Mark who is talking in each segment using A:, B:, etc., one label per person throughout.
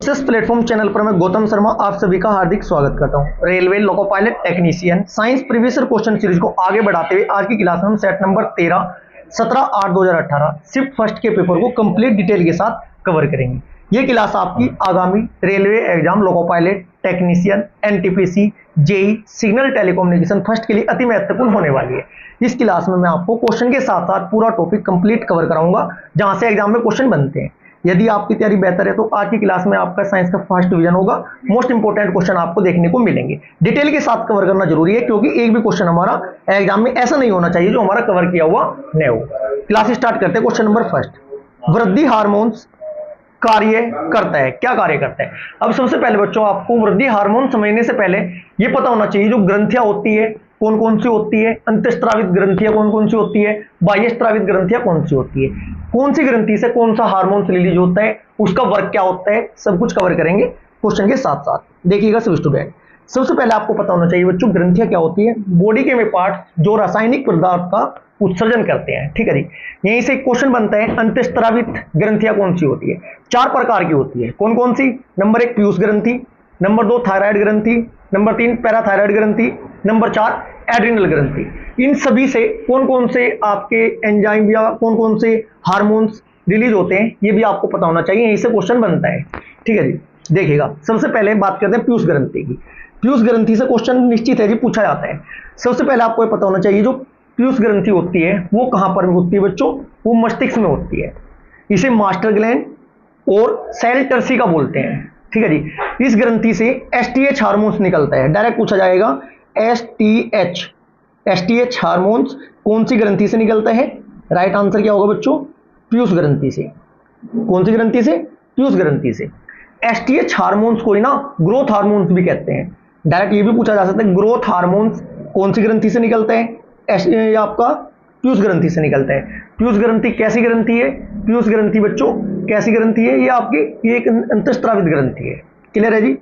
A: इस platform channel पर मैं गौतम शर्मा आप सभी का हार्दिक स्वागत करता हूं। Railway loco pilot technician science previous year question series को आगे बढ़ाते हुए आज की क्लास में हम सेट नंबर 13 17/8/2018 शिफ्ट फर्स्ट के पेपर को कंप्लीट डिटेल के साथ कवर करेंगे। ये क्लास आपकी आगामी railway exam loco pilot technician NTPC JE signal telecommunication first के लिए अति महत्वपूर्ण होने वाली है। इस क्लास में मैं आपको क्वेश्चन के साथ साथ पूरा टॉपिक कंप्लीट कवर कराऊंगा जहां से एग्जाम में क्वेश्चन बनते हैं। यदि आपकी तैयारी बेहतर है तो आज की क्लास में आपका साइंस का फर्स्ट डिवीजन होगा। मोस्ट इंपोर्टेंट क्वेश्चन आपको देखने को मिलेंगे। डिटेल के साथ कवर करना जरूरी है क्योंकि एक भी क्वेश्चन हमारा एग्जाम में ऐसा नहीं होना चाहिए जो हमारा कवर किया हुआ नहीं हो। क्लास स्टार्ट करते हैं। क्वेश्चन नंबर फर्स्ट, वृद्धि हार्मोन्स कार्य करता है, क्या कार्य करता है? अब सबसे पहले बच्चों आपको वृद्धि हार्मोन समझने से पहले ये पता होना चाहिए जो ग्रंथियां होती है कौन कौन सी होती है, अंतःस्रावित ग्रंथियां कौन कौन सी होती है, बाह्यस्रावित ग्रंथियां कौन सी होती है, कौन सी ग्रंथि से कौन सा हार्मोन रिलीज होता है, उसका वर्क क्या होता है, सब कुछ कवर करेंगे क्वेश्चन के साथ साथ। देखिएगा सब स्टूडेंट, सबसे पहले आपको पता होना चाहिए बच्चों ग्रंथियां क्या होती है। बॉडी के में पार्ट जो रासायनिक पदार्थ का उत्सर्जन करते हैं, ठीक है जी। यहीं से क्वेश्चन बनता है अंतःस्रावित ग्रंथियां कौन सी होती है? 4 प्रकार की होती है। कौन कौन सी? नंबर 1 पीयूष ग्रंथि, नंबर 2 थायराइड ग्रंथि, नंबर 3 पैराथायराइड ग्रंथि, नंबर 4 एड्रिनल ग्रंथि। इन सभी से कौन कौन से आपके एंजाइम या कौन कौन से हार्मोन्स रिलीज होते हैं ये भी आपको पता होना चाहिए। यहीं से क्वेश्चन बनता है, ठीक है जी। देखिएगा सबसे पहले बात करते हैं पीयूष ग्रंथि की। पीयूष ग्रंथि से क्वेश्चन निश्चित है जी पूछा जाता है। सबसे पहले आपको पता होना चाहिए जो पीयूष ग्रंथि होती है वो कहां पर होती है बच्चों? वो मस्तिष्क में होती है। इसे मास्टर ग्लैंड और सेल टर्सी का बोलते हैं, ठीक है जी। इस ग्रंथि से एसटीएच हार्मोन्स निकलता है। डायरेक्ट पूछा जाएगा एसटीएच हार्मोन्स कौन सी ग्रंथि से निकलता है? राइट आंसर क्या होगा बच्चों? पीयूष ग्रंथि से। कौन सी ग्रंथि से? पीयूष ग्रंथि से। एसटीएच हार्मोन्स को ही ना ग्रोथ हार्मोन्स भी कहते हैं। डायरेक्ट ये भी पूछा जा सकता है ग्रोथ हार्मोन्स कौन सी ग्रंथि से निकलता है? आपका पीयूष ग्रंथि से निकलता है। पीयूष ग्रंथि कैसी ग्रंथि है? पीयूष ग्रंथि बच्चों कैसी ग्रंथि है? ये आपकी एक अंतःस्रावित ग्रंथि है। क्लियर है जी।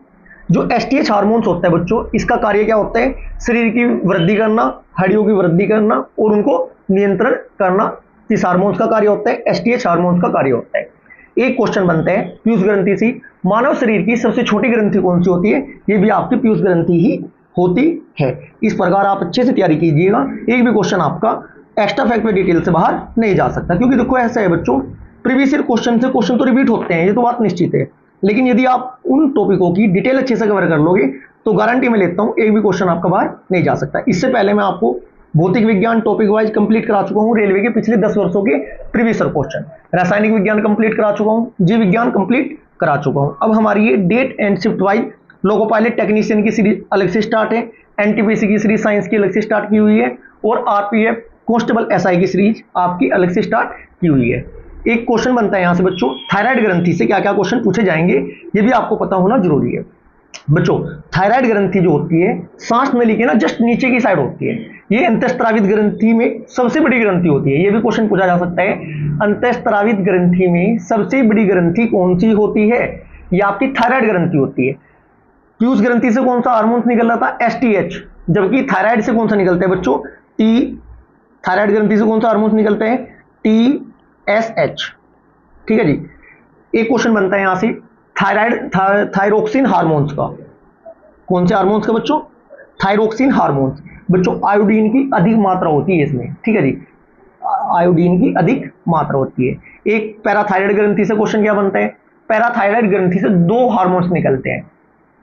A: जो एसटीएच हार्मोन्स होता है बच्चों इसका कार्य क्या होता है? शरीर की वृद्धि करना, हड्डियों की वृद्धि करना और उनको नियंत्रण करना। इस हार्मोन्स का कार्य होता है, एसटीएच हार्मोन्स का कार्य होता है। एक क्वेश्चन बनता है पीयूष ग्रंथि से मानव शरीर की सबसे छोटी ग्रंथि कौन सी होती है? ये भी आपकी पीयूष ग्रंथि ही होती है। इस प्रकार आप अच्छे से तैयारी कीजिएगा। एक भी क्वेश्चन आपका एक्स्ट्रा फैक्ट में डिटेल से बाहर नहीं जा सकता क्योंकि देखो ऐसा है बच्चों प्रीवियस ईयर क्वेश्चन से क्वेश्चन तो रिपीट होते हैं, ये तो बात निश्चित है। लेकिन यदि आप उन टॉपिकों की डिटेल अच्छे से कवर कर लोगे तो गारंटी में लेता हूं एक भी क्वेश्चन आपका बाहर नहीं जा सकता। इससे पहले मैं आपको भौतिक विज्ञान टॉपिक वाइज कंप्लीट करा चुका हूं, रेलवे के पिछले 10 वर्षों के प्रीवियस ईयर क्वेश्चन। रासायनिक विज्ञान कंप्लीट करा चुका हूं, जीव विज्ञान कंप्लीट करा चुका हूं। अब हमारी ये date and shift wise loco pilot technician की सीरीज अलग से स्टार्ट है, एनटीपीसी की सीरीज साइंस की अलग से स्टार्ट की हुई है और आरपीएफ कांस्टेबल एसआई की सीरीज आपकी अलग से स्टार्ट की हुई है। एक क्वेश्चन बनता है यहां से बच्चों थायराइड ग्रंथि से क्या क्या क्वेश्चन पूछे जाएंगे ये भी आपको पता होना जरूरी है बच्चों। थायराइड ग्रंथि जो होती है सांस नली के ना जस्ट नीचे की साइड होती है। ये अंतःस्रावित ग्रंथि में सबसे बड़ी ग्रंथि होती है। ये भी क्वेश्चन पूछा जा सकता है अंतःस्रावित ग्रंथि में सबसे बड़ी ग्रंथि कौन सी होती है? ये आपकी थायराइड ग्रंथि होती है। पीयूष ग्रंथि से कौन सा हार्मोन निकल रहा था? एसटीएच। जबकि थायराइड से कौन सा निकलता है बच्चों? थायराइड ग्रंथि से कौन सा हार्मोन निकलता है? टीएसएच, ठीक है जी। एक क्वेश्चन बनता है यहां से थायरोक्सिन हार्मोन्स का। कौन से हार्मोन्स का बच्चों? Thyroxine hormones. बच्चों आयोडीन की अधिक मात्रा होती है इसमें, ठीक है जी। आयोडीन की अधिक मात्रा होती है। एक पैराथायराइड ग्रंथि से क्वेश्चन क्या बनता है? पैराथायराइड ग्रंथि से 2 हार्मोन्स निकलते हैं।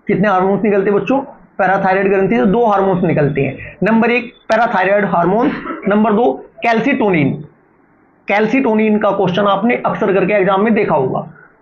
A: कितने हार्मोन्स निकलते हैं बच्चों? पैराथायराइड ग्रंथि से 2 हार्मोन्स निकलते हैं। Number 1 parathyroid hormone, number 2 calcitonin. Calcitonin का क्वेश्चन आपने अक्सर करके एग्जाम में देखा होगा।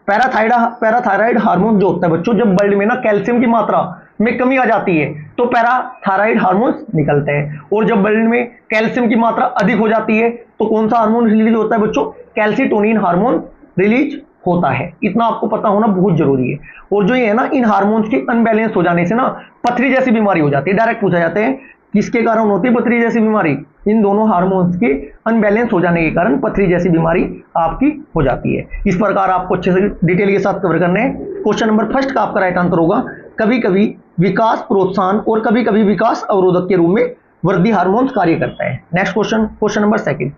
A: पैराथायराइड हार्मोन जो होता है बच्चों जब ब्लड में ना कैल्शियम की मात्रा में कमी आ जाती है तो पैराथायराइड हार्मोन निकलते हैं और जब ब्लड में कैल्शियम की मात्रा अधिक हो जाती है तो कौन सा हार्मोन रिलीज होता है बच्चों? कैल्सीटोनिन हार्मोन रिलीज होता है। इतना आपको पता होना बहुत जरूरी है। और जो ये है ना इन हार्मोन्स के अनबैलेंस हो जाने से ना पथरी जैसी बीमारी हो जाती है। डायरेक्ट पूछा जाता है किसके कारण होती है पथरी जैसी बीमारी? इन दोनों हार्मोन्स के अनबैलेंस हो जाने के कारण पथरी जैसी बीमारी आपकी हो जाती है। इस प्रकार आपको अच्छे से डिटेल के साथ कवर करने हैं। क्वेश्चन नंबर फर्स्ट का आपका राइट आंसर होगा कभी कभी विकास प्रोत्साहन और कभी कभी विकास अवरोधक के रूप में वृद्धि हार्मोन्स कार्य करता है। Next question, question number second,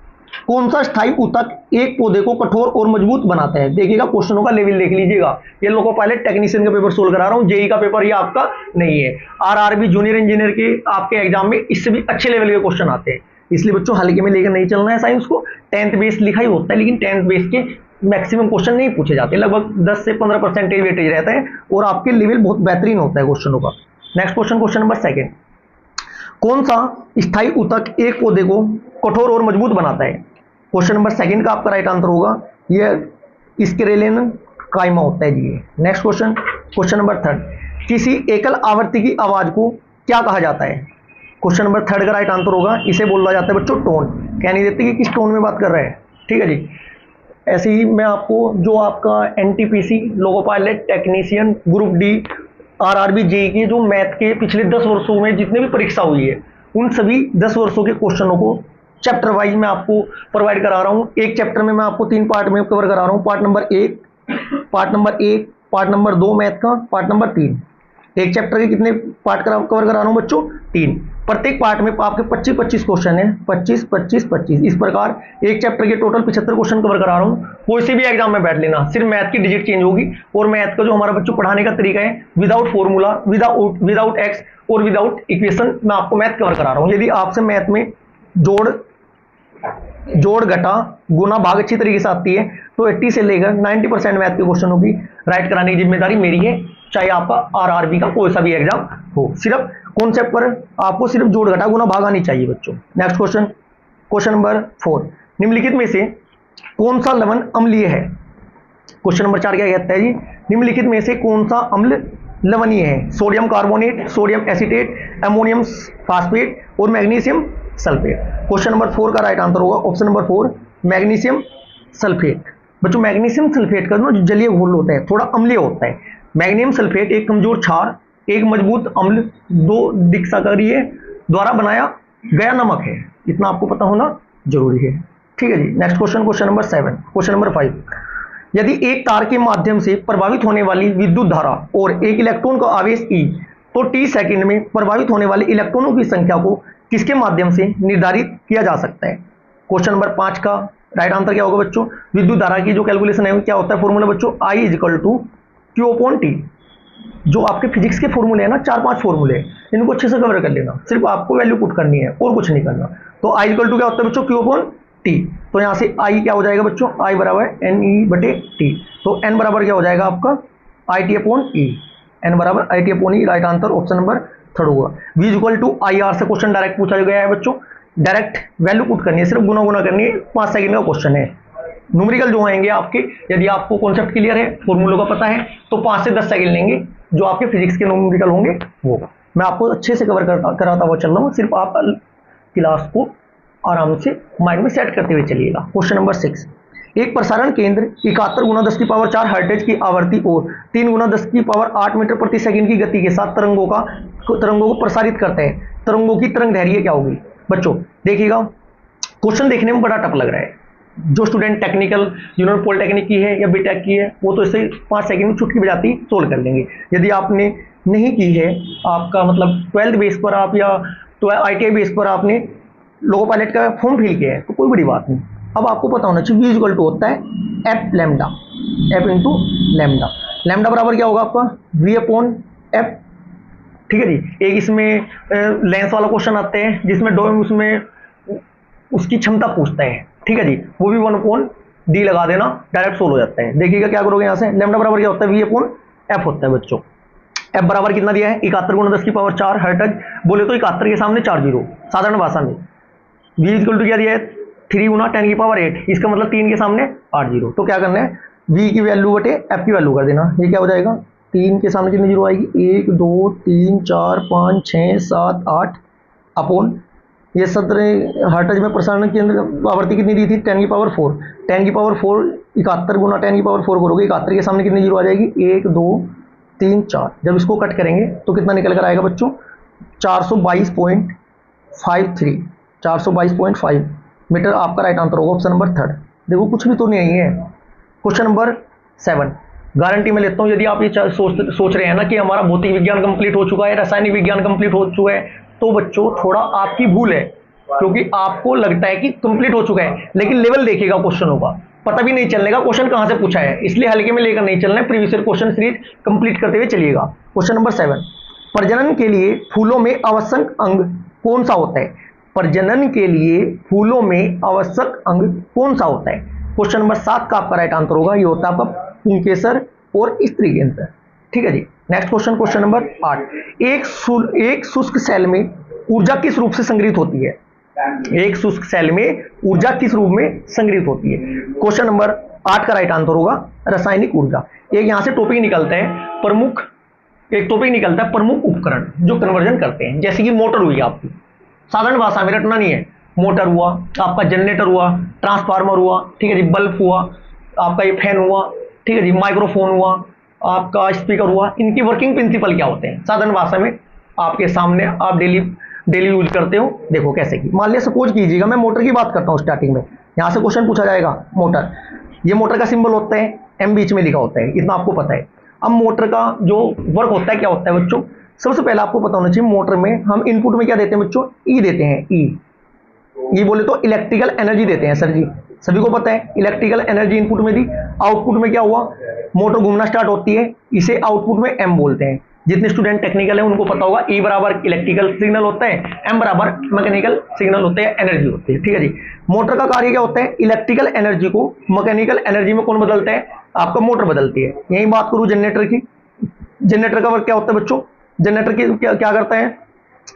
A: कौन सा स्थायी ऊतक एक पौधे को कठोर और मजबूत बनाता है? देखिएगा क्वेश्चनों का लेवल देख लीजिएगा। ये लोको पायलट टेक्नीशियन का पेपर सोल्व करा रहा हूं, जेई का पेपर ये आपका नहीं है। आरआरबी जूनियर इंजीनियर के आपके एग्जाम में इससे भी अच्छे लेवल के क्वेश्चन आते हैं, इसलिए बच्चों हल्के में लेकर नहीं चलना है साइंस को। 10th बेस लिखा ही होता है, लेकिन 10th बेस के मैक्सिमम क्वेश्चन नहीं पूछे जाते, लगभग 10 से 15% वेटेज रहता है और आपके लेवल बहुत बेहतरीन होता है क्वेश्चनों का। नेक्स्ट क्वेश्चन, क्वेश्चन नंबर 2, कौन सा स्थायी ऊतक एक पौधे को कठोर और मजबूत बनाता है? क्वेश्चन नंबर 2 का आपका राइट आंसर होगा ये स्क्लेरन कायमा होता है जी। नेक्स्ट क्वेश्चन, क्वेश्चन नंबर 3, किसी एकल आवृत्ति की आवाज को क्या कहा जाता है? क्वेश्चन नंबर 3 का राइट आंसर होगा, इसे बोला जाता है बच्चों टोन। कह नहीं देते कि किस टोन में बात कर रहे हैं, ठीक है जी। ऐसे ही मैं आपको जो आपका NTPC, loco pilot technician, group D, RRB, JE के जो मैथ के पिछले 10 वर्षों में जितने भी परीक्षा हुई है उन सभी 10 वर्षों के क्वेश्चनों को चैप्टर वाइज मैं आपको प्रोवाइड करा रहा हूं। एक चैप्टर में मैं आपको 3 पार्ट में कवर करा रहा हूं, part number 1, part number 2 math का, पार्ट नंबर 3। एक चैप्टर के कितने पार्ट कवर करा रहा हूं बच्चों? 3। प्रत्येक पार्ट में आपके 25-25 क्वेश्चन है, 25-25-25। इस प्रकार एक चैप्टर के टोटल 75 क्वेश्चन कवर करा रहा हूं। कोई से भी एग्जाम में बैठ लेना, सिर्फ मैथ की डिजिट चेंज होगी और मैथ का जो हमारा बच्चों पढ़ाने का तरीका है विदाउट फॉर्मूला, विदाउट एक्स और विदाउट इक्वेशन मैं आपको मैथ कवर करा रहा हूं। यदि आपसे मैथ में जोड़ घटा गुना भाग अच्छी तरीके से आती है तो 80 से लेकर 90% मैथ के क्वेश्चनों की राइट कराने की जिम्मेदारी मेरी है, चाहे आपका आरआरबी का कोई सा भी एग्जाम हो। सिर्फ कॉन्सेप्ट पर आपको सिर्फ जोड़ घटा गुना भाग आनी चाहिए बच्चों। नेक्स्ट क्वेश्चन, क्वेश्चन नंबर 4, निम्नलिखित में से कौन सा लवण अम्लीय है? क्वेश्चन नंबर 4 क्या कहता है जी, निम्नलिखित में से कौन सा अम्ल लवणीय है? Sodium carbonate, sodium acetate, ammonium phosphate और मैग्नीशियम सल्फेट। क्वेश्चन नंबर 4 का राइट आंसर होगा ऑप्शन नंबर 4, मैग्नीशियम सल्फेट। बच्चों मैग्नीशियम सल्फेट का जो जलीय घोल होता है थोड़ा अम्लीय होता है। मैग्नीशियम सल्फेट एक कमजोर क्षार, एक मजबूत अम्ल, 2 दिक्साकरीय द्वारा बनाया गया नमक है। इतना आपको पता होना जरूरी है, ठीक है जी। Next question, question number 7, question number 5, यदि एक तार के माध्यम से प्रभावित होने वाली विद्युत धारा और एक इलेक्ट्रॉन का आवेश E, तो t सेकंड में प्रभावित होने वाले इलेक्ट्रॉनों की संख्या को किसके माध्यम से निर्धारित किया जा सकता है? क्वेश्चन नंबर 5 का राइट आंसर क्या होगा बच्चों? विद्युत धारा की जो कैलकुलेशन है क्या होता है फॉर्मूला बच्चों? I = Q/T। जो आपके फिजिक्स के फॉर्मूले हैं ना, 4-5 फॉर्मूले, इनको अच्छे से कवर कर लेना, सिर्फ आपको वैल्यू पुट करनी है और कुछ नहीं करना। तो I = क्या होता है बच्चों? Q/T। तो यहां से I क्या हो जाएगा बच्चों? I = NE/T। तो N बराबर क्या हो जाएगा आपका? IT/E। N बराबर IT/E। Right answer option number 3 होगा। V = IR से क्वेश्चन डायरेक्ट पूछा गया है बच्चों, डायरेक्ट वैल्यू पुट करनी है, सिर्फ गुना करनी है, 5 सेकंड का क्वेश्चन है। न्यूमेरिकल जो आएंगे आपके, यदि आपको कॉन्सेप्ट क्लियर है, फॉर्मूलों का पता है, तो 5 से 10 सेकंड लेंगे। जो आपके फिजिक्स के न्यूमेरिकल होंगे वो मैं आपको अच्छे से कवर कराता हुआ चल रहा हूँ, सिर्फ आप क्लास को आराम से माइंड में सेट करते हुए चलिएगा। क्वेश्चन नंबर 6, एक प्रसारण केंद्र 71 × 10⁴ हर्ट्ज की आवृत्ति और 3 × 10⁸ मीटर प्रति सेकंड की गति के साथ तरंगों को प्रसारित करते हैं। तरंगों की तरंग दैर्घ्य क्या होगी? बच्चों देखिएगा, क्वेश्चन देखने में बड़ा टफ लग रहा है। जो स्टूडेंट टेक्निकल, जिन्होंने पॉलिटेक्निक की है या बीटेक की है, वो तो इसे 5 सेकंड में चुटकी बजाती सोल्व कर लेंगे। यदि आपने नहीं की है, आपका मतलब 12th बेस पर आप या ITI बेस पर आपने लोको पायलट का फॉर्म फिल किया है, तो कोई बड़ी बात नहीं। अब आपको पता होना चाहिए V = होता है F lambda, F × lambda. Lambda बराबर क्या होगा आपका? V/F, ठीक है जी। एक इसमें लेंस वाला क्वेश्चन आते हैं जिसमें उसमें उसकी क्षमता पूछता है, ठीक है जी, वो भी 1/D लगा देना, डायरेक्ट सोल्व हो जाता है। देखिएगा क्या करोगे, यहाँ से लैम्डा बराबर क्या होता है? V/F होता है बच्चों। F बराबर कितना दिया है? 71 × 10⁴ हर्ट्ज। बोले तो 71 के सामने 4 जीरो साधारण भाषा में। V = क्या दिया है? 3 × 10⁸, इसका मतलब 3 के सामने 8 जीरो। तो क्या करना है? V की वैल्यू बटे F की वैल्यू कर देना। ये क्या हो जाएगा? 3 के सामने कितनी जीरो आएगी? 1 2 3 4 5 6 7 8 अपॉन ये 17 हर्ट्ज में प्रसारण केंद्र आवृत्ति कितनी दी थी? 10⁴। 10⁴ 71 × 10⁴ करोगे, 71 के सामने कितनी जीरो आ जाएगी? 1 2 3 4। जब इसको कट करेंगे तो कितना निकल कर आएगा बच्चों? 422.53, 422.5 मीटर आपका राइट आंसर होगा ऑप्शन नंबर 3। देखो कुछ भी तो नहीं है। क्वेश्चन नंबर 7, गारंटी में लेता हूं, यदि आप ये सोच रहे हैं ना कि हमारा भौतिक विज्ञान कंप्लीट हो चुका है, रासायनिक विज्ञान कंप्लीट हो चुका है, तो बच्चों थोड़ा आपकी भूल है। क्योंकि आपको लगता है कि कंप्लीट हो चुका है, लेकिन लेवल देखिएगा क्वेश्चनों का, पता भी नहीं चलने का क्वेश्चन कहां से पूछा है, इसलिए हल्के में लेकर नहीं चलना है, previous year question series complete करते हुए चलिएगा। क्वेश्चन नंबर 7, प्रजनन के लिए फूलों में आवश्यक अंग कौन सा होता है? प्रजनन के लिए फूलों में आवश्यक अंग कौन सा होता है? क्वेश्चन नंबर 7 का आपका राइट आंसर होगा, ये होता है आपका पुंकेसर और स्त्री केंद्र। ठीक है जी। नेक्स्ट क्वेश्चन, क्वेश्चन नंबर 8, एक शुष्क सेल में ऊर्जा किस रूप से संग्रहित होती है? एक शुष्क सेल में ऊर्जा किस रूप में संग्रहित होती है? क्वेश्चन नंबर 8 का राइट आंसर होगा रासायनिक ऊर्जा। एक यहां से टॉपिक निकलता है प्रमुख, एक टॉपिक निकलता है प्रमुख उपकरण जो कन्वर्जन करते हैं, जैसे कि मोटर हुई आपकी, साधारण भाषा में रटना नहीं है, मोटर हुआ, आपका जनरेटर हुआ, ट्रांसफार्मर हुआ, ठीक है जी, बल्ब हुआ, आपका ये फैन हुआ, ठीक है जी, माइक्रोफोन हुआ, आपका स्पीकर हुआ, इनकी वर्किंग प्रिंसिपल क्या होते हैं? साधारण भाषा में आपके सामने आप डेली यूज करते हो, देखो कैसे की। मान लिया सपोज कीजिएगा मैं मोटर की बात करता हूँ स्टार्टिंग में, यहां से क्वेश्चन पूछा जाएगा मोटर, ये मोटर का सिंबल होता है, एम बीच में लिखा होता है, इतना आपको पता है। अब मोटर का जो वर्क होता है क्या होता है बच्चों? सबसे पहले आपको पता होना चाहिए मोटर में हम इनपुट में क्या देते हैं बच्चों? ई देते हैं, ई बोले तो इलेक्ट्रिकल एनर्जी देते हैं सर जी, सभी को पता है। इलेक्ट्रिकल एनर्जी इनपुट में दी, आउटपुट में क्या हुआ? मोटर घूमना स्टार्ट होती है, इसे आउटपुट में एम बोलते हैं। जितने स्टूडेंट टेक्निकल है उनको पता होगा, ई बराबर इलेक्ट्रिकल सिग्नल होता है, एम बराबर मैकेनिकल सिग्नल होते हैं, एनर्जी होती है। ठीक है जी। मोटर का कार्य क्या होता है? इलेक्ट्रिकल एनर्जी को मैकेनिकल एनर्जी में कौन बदलता है? आपका मोटर बदलती है। यही बात करूं जनरेटर की, जनरेटर का वर्क क्या होता है बच्चों? जनरेटर की क्या करता है?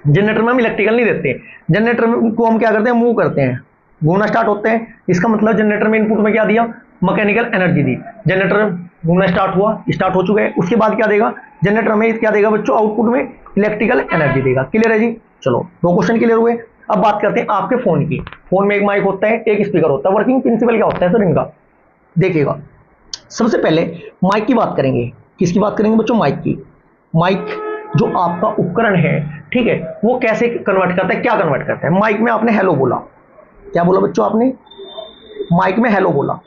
A: जनरेटर में हम इलेक्ट्रिकल नहीं देते, जनरेटर को हम क्या करते हैं? मूव करते हैं, घूमना स्टार्ट होते हैं। इसका मतलब जनरेटर में इनपुट में क्या दिया? मैकेनिकल एनर्जी दी, जनरेटर घूमना स्टार्ट हुआ, स्टार्ट हो चुका है। उसके बाद क्या देगा जनरेटर में? क्या देगा बच्चों? आउटपुट में इलेक्ट्रिकल एनर्जी देगा। क्लियर है जी? चलो 2 क्वेश्चन क्लियर हुए। अब बात करते हैं आपके फोन की। फोन में एक माइक होता है, एक स्पीकर होता है, वर्किंग प्रिंसिपल क्या होता है सर इनका? देखिएगा, सबसे पहले माइक की बात करेंगे। किसकी बात करेंगे बच्चों? माइक की। माइक जो आपका उपकरण है, ठीक है, वो कैसे कन्वर्ट करता है, क्या कन्वर्ट करता है? माइक में आपने हेलो बोला, क्या बोला बच्चों आपने? माइक में हेलो बोला।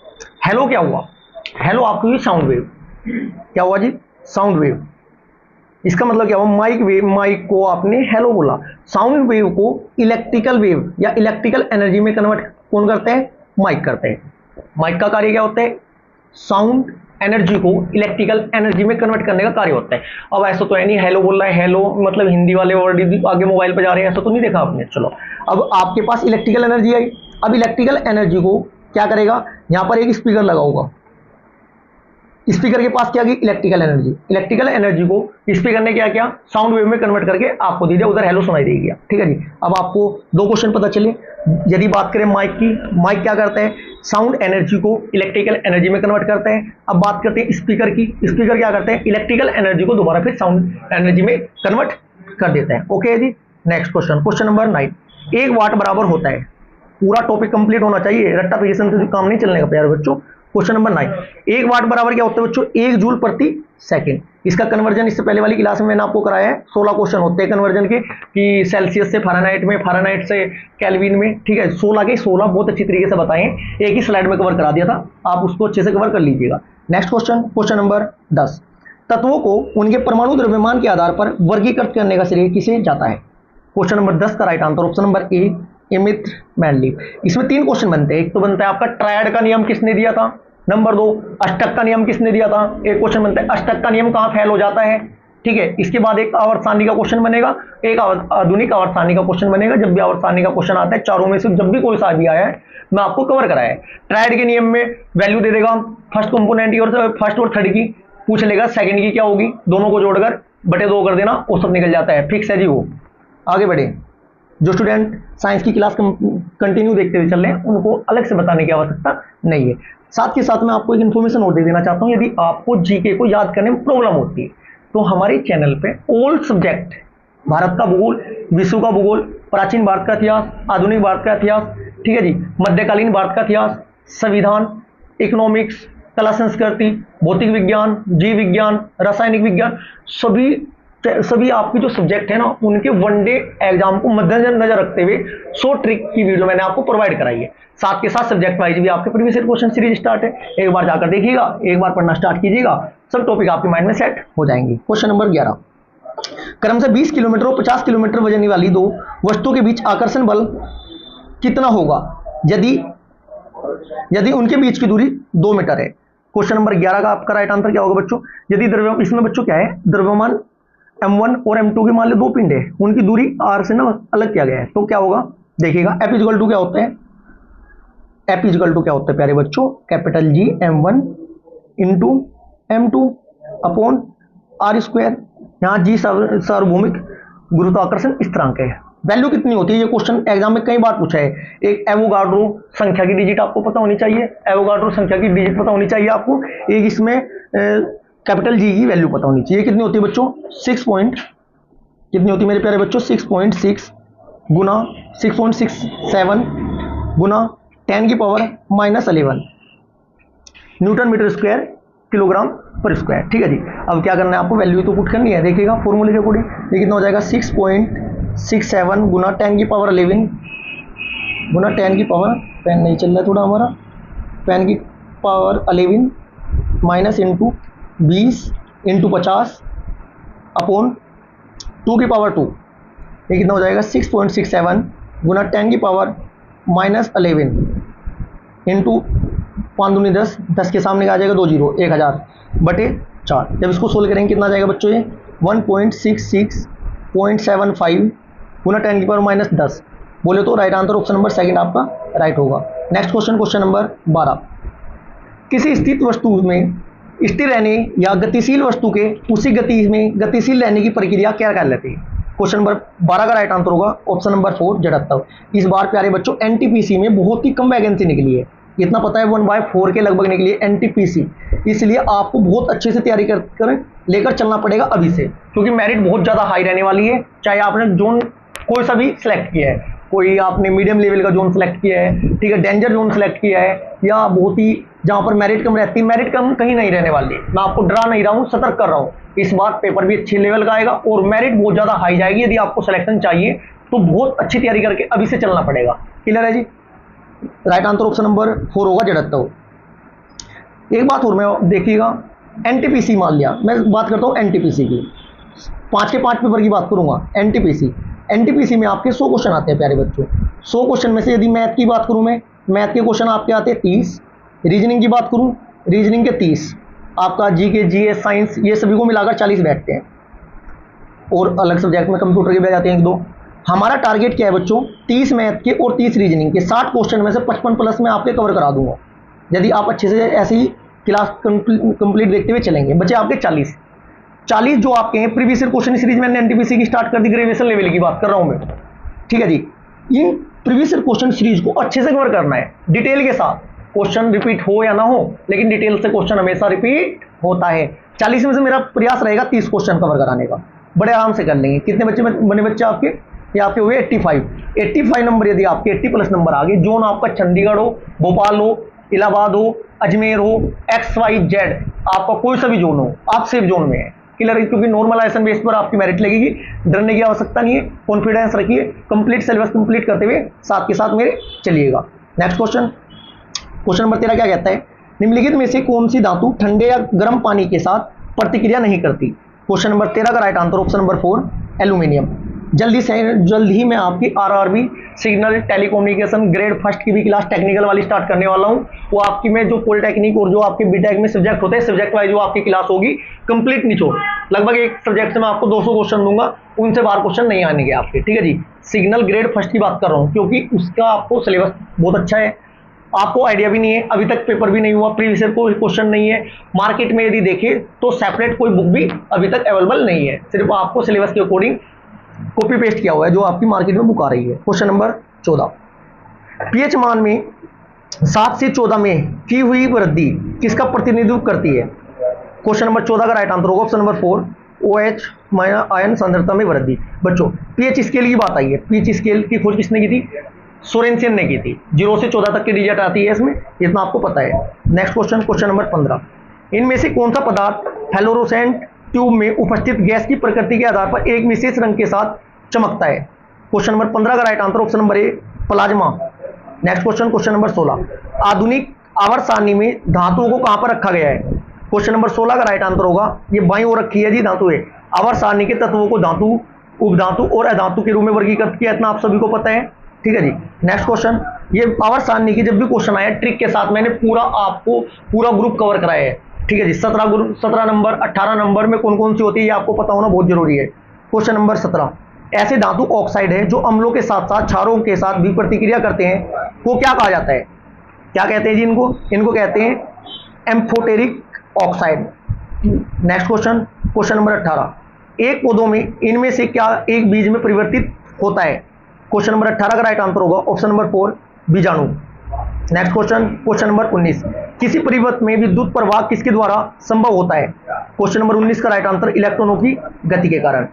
A: हेलो क्या हुआ? हेलो आपकी हुई साउंड वेव। क्या हुआ जी? Sound wave. इसका मतलब क्या हुआ? माइक को आपने हेलो बोला, साउंड वेव को इलेक्ट्रिकल वेव या इलेक्ट्रिकल एनर्जी में कन्वर्ट कौन करते हैं? माइक करते हैं। माइक का कार्य क्या होता है? साउंड एनर्जी को इलेक्ट्रिकल एनर्जी में कन्वर्ट करने का कार्य होता है। अब ऐसा तो है नहीं हेलो बोल रहा है, हेलो मतलब हिंदी वाले वर्ड आगे मोबाइल पे जा रहे हैं, ऐसा तो नहीं देखा आपने। चलो, अब आपके पास इलेक्ट्रिकल एनर्जी आई, अब इलेक्ट्रिकल एनर्जी को क्या करेगा? यहां पर एक स्पीकर लगा होगा, स्पीकर के पास क्या गई? Electrical energy. इलेक्ट्रिकल एनर्जी को स्पीकर ने क्या किया? साउंड वेव में कन्वर्ट करके आपको दे दिया, उधर हेलो सुनाई दे गया। ठीक है जी। अब आपको 2 क्वेश्चन पता चले। यदि बात करें माइक की, माइक क्या करता है? साउंड एनर्जी को इलेक्ट्रिकल एनर्जी में कन्वर्ट करता है। अब बात करते हैं स्पीकर की, स्पीकर क्या करते हैं? इलेक्ट्रिकल एनर्जी को दोबारा फिर साउंड एनर्जी में कन्वर्ट कर देता है। ओके जी। नेक्स्ट क्वेश्चन, क्वेश्चन नंबर 9, 1 वाट बराबर होता है। पूरा टॉपिक कंप्लीट होना चाहिए, रट्टा फिकेशन से काम नहीं चलने का प्यारे बच्चों। क्वेश्चन नंबर 9, 1 वाट बराबर क्या होता है बच्चों? 1 जूल प्रति सेकंड। इसका कन्वर्जन इससे पहले वाली क्लास में मैंने आपको कराया है। 16 क्वेश्चन होते हैं कन्वर्जन के, कि सेल्सियस से फ़ारेनहाइट में, फ़ारेनहाइट से केल्विन में। ठीक है, 16 के 16 बहुत अच्छी तरीके से बताए, एक ही स्लाइड में कवर करा दिया था, आप उसको अच्छे से कवर कर लीजिएगा। नेक्स्ट क्वेश्चन, क्वेश्चन नंबर 10, तत्वों को उनके परमाणु द्रव्यमान के आधार पर वर्गीकृत करने का श्रेय किसे जाता है? क्वेश्चन नंबर 10 का right answer option number A, एमिथ मैनलीफ। इसमें 3 क्वेश्चन बनते हैं। एक तो बनता है आपका ट्रायड का नियम किसने दिया था, नंबर 2 अष्टक का नियम किसने दिया था। एक क्वेश्चन बनता है अष्टक का नियम कहां फेल हो जाता है। ठीक है, इसके बाद एक आवर्त सारणी का क्वेश्चन बनेगा, एक आधुनिक आवर्त सारणी का क्वेश्चन बनेगा। जब भी आवर्त सारणी का क्वेश्चन आता है, चारों में से जब भी कोई सा भी आया है मैं आपको कवर कराया है। ट्रायड के नियम में वैल्यू दे देगा फर्स्ट कंपोनेंट की और फर्स्ट और थर्ड की, पूछ लेगा सेकंड की क्या होगी, दोनों को जोड़कर बटे 2 कर देना, वो सब निकल जाता है। फिक्स है जी वो। आगे बढ़े, जो स्टूडेंट साइंस की क्लास कंटिन्यू देखते हुए चल रहे हैं उनको अलग से बताने की आवश्यकता नहीं है। साथ के साथ मैं आपको एक इन्फॉर्मेशन और दे देना चाहता हूं, यदि आपको जीके को याद करने में प्रॉब्लम होती है तो हमारे चैनल पे ओल्ड सब्जेक्ट, भारत का भूगोल, विश्व का भूगोल, प्राचीन भारत का इतिहास, आधुनिक भारत का इतिहास, ठीक है जी, मध्यकालीन भारत का इतिहास, संविधान, इकोनॉमिक्स, कला संस्कृति, भौतिक विज्ञान, जीव विज्ञान, रासायनिक विज्ञान, सभी आपके जो सब्जेक्ट है ना उनके वनडे एग्जाम को मद्देनजर रखते हुए 100 ट्रिक की वीडियो मैंने आपको प्रोवाइड कराई है। साथ के साथ सब्जेक्ट वाइज भी आपके previous year question series start है, एक बार जाकर देखिएगा, एक बार पढ़ना स्टार्ट कीजिएगा, सब टॉपिक आपके माइंड में सेट हो जाएंगे। क्वेश्चन नंबर 11, क्रमशः 20 किलोमीटर और 50 किलोमीटर वजन वाली 2 वस्तुओं के बीच आकर्षण बल कितना होगा यदि उनके बीच की दूरी 2 मीटर है। क्वेश्चन नंबर 11 का आपका राइट आंसर क्या होगा बच्चों? यदि द्रव्यमान, इसमें बच्चों क्या है, द्रव्यमान m1 और m2 के मान लो 2 पिंड है, उनकी दूरी r से ना अलग किया गया है, तो क्या होगा देखिएगा, F इक्वल टू क्या होता है, F इक्वल टू क्या होता है प्यारे बच्चों, capital G m1 into m2 upon r square. यहाँ G सार्वभौमिक गुरुत्वाकर्षण स्थिरांक है। वैल्यू कितनी होती है, ये क्वेश्चन एग्जाम में कई बार पूछा है। एक एवोगाड्रो संख्या की डिजिट आपको पता होनी चाहिए, एवोगाड्रो संख्या की डिजिट पता होनी चाहिए आपको। एक इसमें कैपिटल जी की वैल्यू पता होनी चाहिए। कितनी होती है बच्चों, 6 पॉइंट, कितनी होती है मेरे प्यारे बच्चों, 6.6 गुना 6.67 गुना 10 की power -11 newton metre square kilogram पर स्क्वायर। ठीक है जी, अब क्या करना है आपको, वैल्यू तो पुट करनी है। देखिएगा फॉर्मूले के अकॉर्डिंग ये कितना हो जाएगा, 6.67 गुना 10 की पावर 11 गुना 10 की पावर, पेन नहीं चल रहा है थोड़ा हमारा, 10 की power 11 minus into 20 into 50 upon 2 की पावर 2, ये कितना हो जाएगा 6.67 गुना 10 की पावर -11 इंटू 5 दूनी 10, 10 के सामने आ जाएगा 2 जीरो, 1000 बटे 4। जब इसको सोल्व करेंगे कितना आ जाएगा बच्चों, ये 1.66.75 गुना 10 की पावर -10। बोले तो right answer option number second आपका राइट होगा। नेक्स्ट क्वेश्चन, क्वेश्चन नंबर 12, किसी स्थित वस्तु में स्थिर रहने या गतिशील वस्तु के उसी गति में गतिशील रहने की प्रक्रिया क्या कहलाती है। क्वेश्चन नंबर 12 का राइट आंसर होगा ऑप्शन नंबर 4 जड़त्व। इस बार प्यारे बच्चों एनटीपीसी में बहुत ही कम वैकेंसी निकली है, इतना पता है 1/4 के लगभग निकली है एनटीपीसी, इसलिए आपको बहुत अच्छे से तैयारी कर लेकर चलना पड़ेगा अभी से, क्योंकि मेरिट बहुत ज़्यादा हाई रहने वाली है। चाहे आपने जोन कोई सा भी सिलेक्ट किया है, कोई आपने मीडियम लेवल का जोन सेलेक्ट किया है, ठीक है, डेंजर जोन सेलेक्ट किया है, या बहुत ही जहां पर मेरिट कम रहती है, मेरिट कम कहीं नहीं रहने वाली। मैं आपको डरा नहीं रहा हूं, सतर्क कर रहा हूं। इस बार पेपर भी अच्छे लेवल का आएगा और मेरिट बहुत ज्यादा हाई जाएगी। यदि आपको सिलेक्शन चाहिए तो बहुत अच्छी तैयारी करके अभी से चलना पड़ेगा। क्लियर है जी, राइट आंसर ऑप्शन नंबर 4 होगा जड़त्व। एक बात और मैं देखिएगा, एनटीपीसी मान लिया, मैं बात करता हूं एनटीपीसी की, 5 के 5 पेपर की बात करूंगा। एनटीपीसी में आपके 100 क्वेश्चन आते हैं प्यारे बच्चों। 100 क्वेश्चन में से यदि मैथ की बात करूं, मैं मैथ के क्वेश्चन आपके आते हैं 30, रीजनिंग की बात करूं, रीजनिंग के 30, आपका जीके जीएस साइंस ये सभी को मिलाकर 40 बैठते हैं, और अलग सब्जेक्ट में कंप्यूटर के भी आ जाते हैं 1-2। हमारा टारगेट क्या है बच्चों, 30 मैथ के और 30 रीजनिंग के, 60 क्वेश्चन में से 55 प्लस में आपके कवर करा दूंगा, यदि आप अच्छे से ऐसे ही क्लास कंप्लीट देखते हुए चलेंगे। बच्चे आपके 40 जो आपके हैं प्रीवियस ईयर क्वेश्चन सीरीज मैंने एनटीपीसी की स्टार्ट कर दी, ग्रेजुएशन लेवल की बात कर रहा हूं मैं। ठीक है जी, in previous year question series को अच्छे से कवर करना है, डिटेल के साथ। क्वेश्चन रिपीट हो या ना हो, लेकिन डिटेल से क्वेश्चन हमेशा रिपीट होता है। 40 में से मेरा प्रयास रहेगा 30 क्वेश्चन कवर कराने का, बड़े आराम से कर लेंगे। कितने बच्चे बने बच्चे आपके, ये आपके हुए 85 नंबर। यदि आपके 80 प्लस नंबर आ गए, जोन आपका चंडीगढ़ हो, भोपाल हो, इलाहाबाद हो, अजमेर हो, XYZ, आपका कोई सा भी जोन हो, आप सेफ जोन में है। क्लियर है, क्योंकि नॉर्मलाइजेशन बेस पर आपकी मेरिट लगेगी, डरने की आवश्यकता नहीं है, कॉन्फिडेंस रखिए, कंप्लीट सिलेबस कंप्लीट करते हुए साथ के साथ मेरे चलिएगा। नेक्स्ट क्वेश्चन, क्वेश्चन नंबर 13 क्या कहता है, निम्नलिखित में से कौन सी धातु ठंडे या गर्म पानी के साथ प्रतिक्रिया नहीं करती। क्वेश्चन नंबर 13 का right answer option number 4 aluminium. जल्द ही मैं आपकी RRB signal telecommunication grade first की भी क्लास टेक्निकल वाली स्टार्ट करने वाला हूं। वो आपकी में जो पॉलिटेक्निक और जो आपके बीटेक में सब्जेक्ट होते हैं, सब्जेक्ट वाइज जो आपकी क्लास होगी कंप्लीट निचोड़, लगभग एक सब्जेक्ट से मैं आपको 200 क्वेश्चन दूंगा, उनसे बाहर क्वेश्चन नहीं आने के आपके। ठीक है जी, सिग्नल ग्रेड फर्स्ट की बात कर रहा हूँ, क्योंकि उसका आपको सिलेबस बहुत अच्छा है, आपको आइडिया भी नहीं है, अभी तक पेपर भी नहीं हुआ, प्रीवियस ईयर कोई क्वेश्चन नहीं है। मार्केट में यदि देखें तो सेपरेट कोई बुक भी अभी तक अवेलेबल नहीं है, सिर्फ आपको सिलेबस के अकॉर्डिंग कॉपी पेस्ट किया हुआ है जो आपकी मार्केट में बुक आ रही है। क्वेश्चन नंबर 14, पीएच मान में 7 से 14 में की हुई वृद्धि किसका प्रतिनिधित्व करती है। क्वेश्चन नंबर 14 का राइट आंसर होगा ऑप्शन नंबर 4 OH- आयन सांद्रता में वृद्धि। बच्चों पीएच स्केल की बात आई है, पीएच स्केल की खोज किसने की थी, सोरेनसन ने की थी। 0 से 14 तक की डिजिट आती है इसमें, इतना आपको पता है। नेक्स्ट क्वेश्चन, क्वेश्चन नंबर 15, इनमें से कौन सा पदार्थ फ्लोरोसेंट ट्यूब में उपस्थित गैस की प्रकृति के आधार पर एक विशेष रंग के साथ चमकता है। क्वेश्चन नंबर 15 का राइट आंसर ऑप्शन नंबर ए plasma. Next question, question number 16, आधुनिक आवर्त सारणी में धातुओं को कहां पर रखा गया है। क्वेश्चन नंबर 16 का राइट आंसर होगा, ये बाईं ओर रखी है जी धातुएं। आवर्त सारणी के तत्वों को धातु, उपधातु और अधातु के रूप में वर्गीकृत किया, इतना आप सभी को पता है। ठीक है जी। नेक्स्ट क्वेश्चन, ये पावर सारणी की जब भी क्वेश्चन आया ट्रिक के साथ मैंने पूरा आपको पूरा ग्रुप कवर कराया है, ठीक है जी। 17 ग्रुप, 17 नंबर, 18 नंबर में कौन कौन सी होती है ये आपको पता होना बहुत जरूरी है। क्वेश्चन नंबर 17, ऐसे धातु ऑक्साइड है जो अम्लों के साथ साथ क्षारों के साथ भी प्रतिक्रिया करते हैं, वो क्या कहा जाता है? क्या कहते हैं जी इनको? इनको कहते हैं amphoteric oxide. Next question, question number 18, एक पौधों में इनमें से क्या एक बीज में परिवर्तित होता है? क्वेश्चन नंबर 18 का राइट आंसर होगा ऑप्शन नंबर 4 बीजाणु। नेक्स्ट क्वेश्चन, क्वेश्चन नंबर 19, किसी परिवर्त में विद्युत प्रवाह किसके द्वारा संभव होता है? क्वेश्चन नंबर 19 का राइट आंसर इलेक्ट्रॉनों की गति के कारण।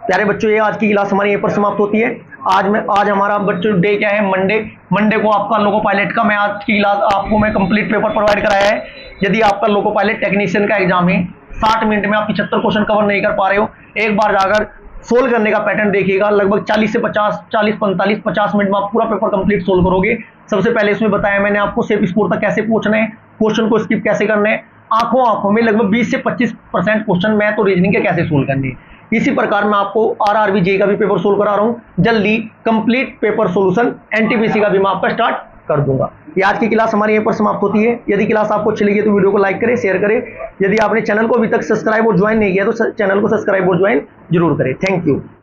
A: प्यारे बच्चों, ये आज की क्लास हमारी यहीं पर समाप्त होती है। आज हमारा बच्चों डे क्या है? मंडे को आपका लोको पायलट का मैं आज की क्लास आपको मैं कंप्लीट पेपर प्रोवाइड कराया है। यदि आपका लोको पायलट टेक्नीशियन का एग्जाम है, 60 मिनट में आप 75 क्वेश्चन कवर नहीं कर पा रहे हो, एक बार जाकर सोल्व करने का पैटर्न देखिएगा। लगभग 40 से 50, 40, 45, 50 मिनट में आप पूरा पेपर कंप्लीट सोल्व करोगे। सबसे पहले इसमें बताया मैंने आपको सेफ स्कोर तक कैसे पूछना है, क्वेश्चन को स्किप कैसे करना है, आंखों में लगभग 20 से 25% क्वेश्चन मैथ और रीजनिंग के कैसे सोल्व करने हैं। इसी प्रकार मैं आपको आरआरबी जेईई का भी पेपर सोल्व करा रहा हूं। जल्दी कंप्लीट पेपर सॉल्यूशन एनटीपीसी का भी मैं आपका स्टार्ट कर दूंगा। ये आज की क्लास हमारी यहीं पर समाप्त होती है। यदि क्लास आपको अच्छी लगी तो वीडियो को लाइक करें, शेयर करें। यदि आपने चैनल को अभी तक सब्सक्राइब और ज्वाइन नहीं किया तो चैनल को सब्सक्राइब और ज्वाइन जरूर करें। Thank you.